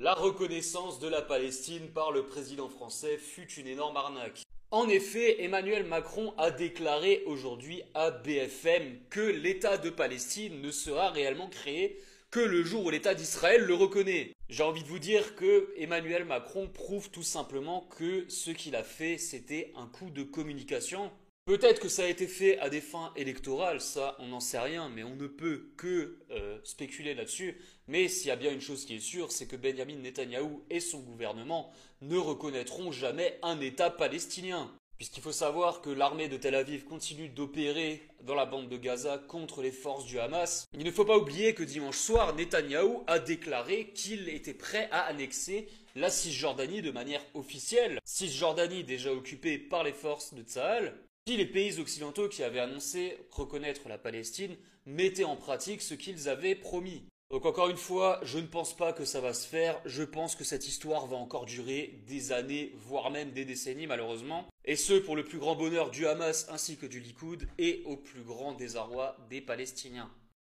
La reconnaissance de la Palestine par le président français fut une énorme arnaque. En effet, Emmanuel Macron a déclaré aujourd'hui à BFM que l'État de Palestine ne sera réellement créé que le jour où l'État d'Israël le reconnaît. J'ai envie de vous dire que Emmanuel Macron prouve tout simplement que ce qu'il a fait, c'était un coup de communication. Peut-être que ça a été fait à des fins électorales, ça on n'en sait rien, mais on ne peut que spéculer là-dessus. Mais s'il y a bien une chose qui est sûre, c'est que Benjamin Netanyahou et son gouvernement ne reconnaîtront jamais un État palestinien. Puisqu'il faut savoir que l'armée de Tel Aviv continue d'opérer dans la bande de Gaza contre les forces du Hamas. Il ne faut pas oublier que dimanche soir, Netanyahou a déclaré qu'il était prêt à annexer la Cisjordanie de manière officielle. Cisjordanie déjà occupée par les forces de Tsahal. Si les pays occidentaux qui avaient annoncé reconnaître la Palestine mettaient en pratique ce qu'ils avaient promis. Donc encore une fois, je ne pense pas que ça va se faire, je pense que cette histoire va encore durer des années, voire même des décennies malheureusement. Et ce pour le plus grand bonheur du Hamas ainsi que du Likoud et au plus grand désarroi des Palestiniens.